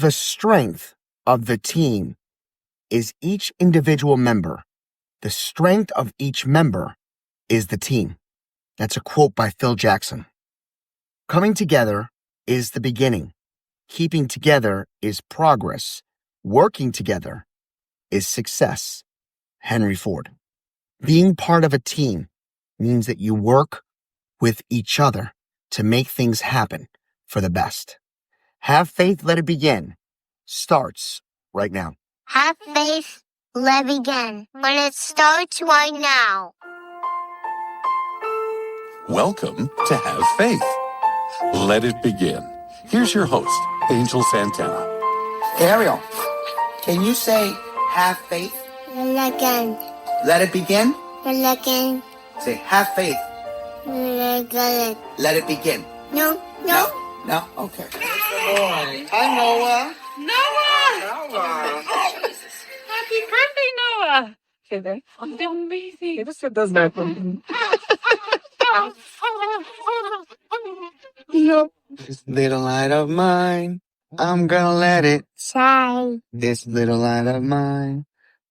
The strength of the team is each individual member. The strength of each member is the team. That's a quote by Phil Jackson. Coming together is the beginning. Keeping together is progress. Working together is success. Henry Ford. Being part of a team means that you work with each other to make things happen for the best. Have faith, let it begin. Starts right now. Have faith, let it begin. When it starts right now. Welcome to Have Faith. Let it begin. Here's your host, Angel Santana. Ariel, can you say have faith? Again. Let it begin? Again. Say have faith. Again. Let it begin. No. No? Okay. Hi, Noah. Noah! Happy birthday, Noah! Okay, then. I'm doing amazing. This does that for me. This little light of mine, I'm gonna let it Shine. This little light of mine,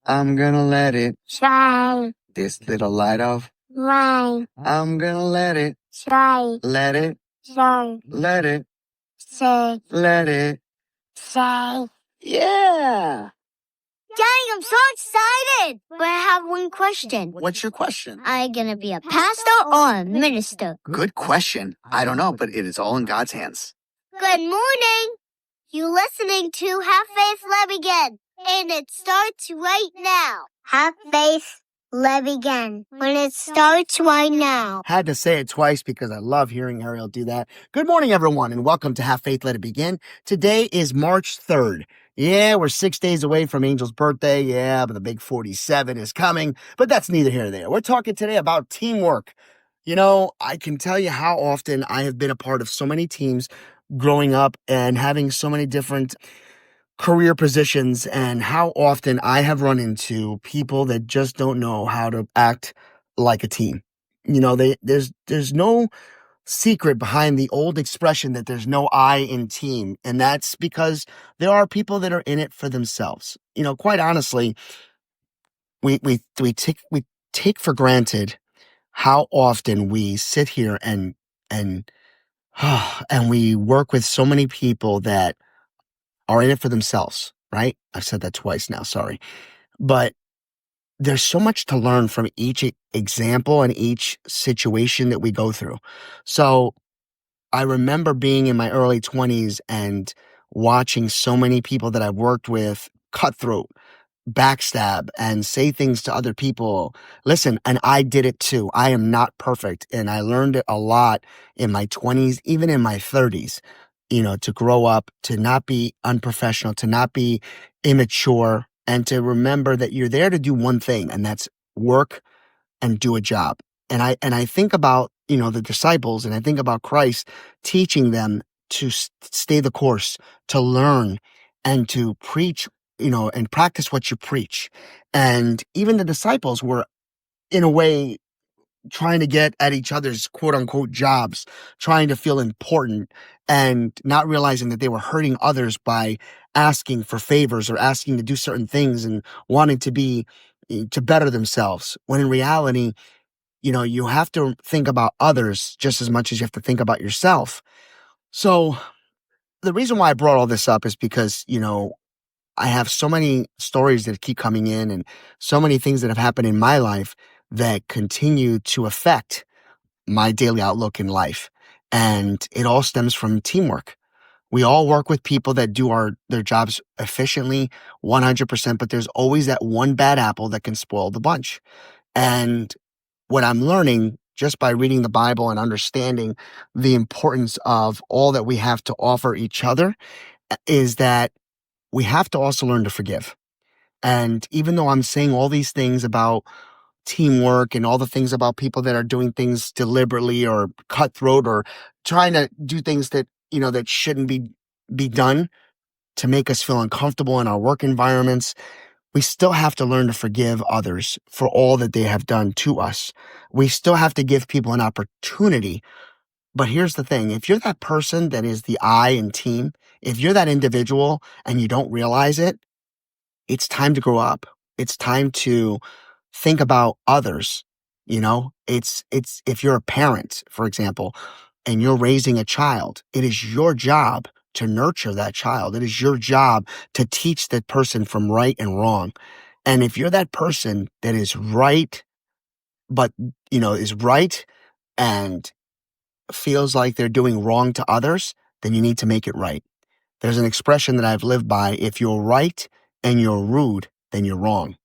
I'm gonna let it Shine. This little light of Mine. I'm gonna let it Shine. Let it Shine. Let it Say. Let it Say. Yeah! Daddy, I'm so excited! But I have one question. What's your question? Are you gonna be a pastor or a minister? Good question. I don't know, but it is all in God's hands. Good morning! You listening to Have Faith, Let Begin, and it starts right now. Have faith, let begin, when it starts right now. Had to say it twice because I love hearing Ariel do that. Good morning, everyone, and welcome to Have Faith, Let It Begin. Today is March 3rd. Yeah, we're 6 days away from Angel's birthday. Yeah, but the big 47 is coming. But that's neither here nor there. We're talking today about teamwork. You know, I can tell you how often I have been a part of so many teams growing up and having so many different career positions, and how often I have run into people that just don't know how to act like a team. You know, there's no secret behind the old expression that there's no I in team. And that's because there are people that are in it for themselves. You know, quite honestly, we take for granted how often we sit here and and we work with so many people that are in it for themselves, right? I've said that twice now, sorry. But there's so much to learn from each example and each situation that we go through. So I remember being in my early 20s and watching so many people that I've worked with cutthroat, backstab, and say things to other people. Listen, and I did it too. I am not perfect. And I learned it a lot in my 20s, even in my 30s, you know, to grow up, to not be unprofessional, to not be immature, and to remember that you're there to do one thing, and that's work and do a job. And I think about, you know, the disciples, and I think about Christ teaching them to stay the course, to learn and to preach, you know, and practice what you preach. And even the disciples were, in a way, trying to get at each other's quote unquote jobs, trying to feel important, and not realizing that they were hurting others by asking for favors or asking to do certain things and wanting to better themselves. When in reality, you know, you have to think about others just as much as you have to think about yourself. So the reason why I brought all this up is because, you know, I have so many stories that keep coming in and so many things that have happened in my life that continue to affect my daily outlook in life. And it all stems from teamwork. We all work with people that do their jobs efficiently, 100%, but there's always that one bad apple that can spoil the bunch. And what I'm learning just by reading the Bible and understanding the importance of all that we have to offer each other is that we have to also learn to forgive. And even though I'm saying all these things about teamwork and all the things about people that are doing things deliberately or cutthroat or trying to do things that, you know, that shouldn't be done to make us feel uncomfortable in our work environments, we still have to learn to forgive others for all that they have done to us. We still have to give people an opportunity But here's the thing. If you're that person that is the I in team, if you're that individual and you don't realize it, it's time to grow up. It's time to think about others. It's if you're a parent, for example, and you're raising a child, it is your job to nurture that child. It is your job to teach that person from right and wrong. And if you're that person that is right, but, is right and feels like they're doing wrong to others, then you need to make it right. There's an expression that I've lived by. If you're right and you're rude, then you're wrong.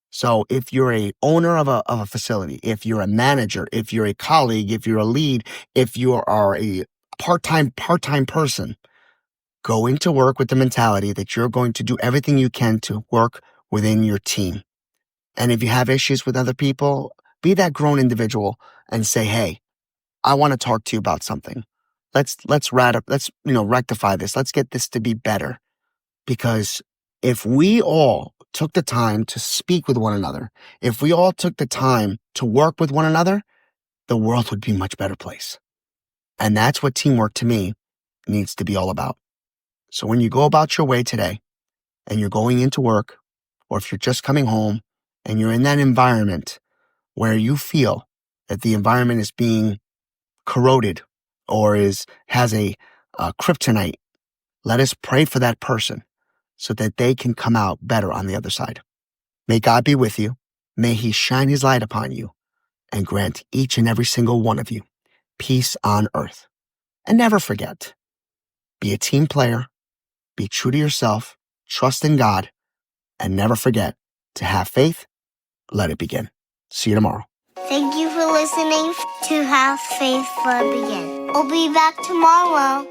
So if you're a owner of a facility, if you're a manager, if you're a colleague, if you're a lead, if you are a part-time person, go into work with the mentality that you're going to do everything you can to work within your team. And if you have issues with other people, be that grown individual and say, hey, I want to talk to you about something. Let's rectify this. Let's get this to be better. Because if we all took the time to speak with one another, if we all took the time to work with one another, the world would be a much better place. And that's what teamwork to me needs to be all about. So when you go about your way today and you're going into work, or if you're just coming home and you're in that environment where you feel that the environment is being corroded or has a kryptonite, let us pray for that person so that they can come out better on the other side. May God be with you. May he shine his light upon you and grant each and every single one of you peace on earth. And never forget, be a team player, be true to yourself, trust in God, and never forget to have faith. Let it begin. See you tomorrow. Thank you for listening to Have Faith Let Begin. We'll be back tomorrow.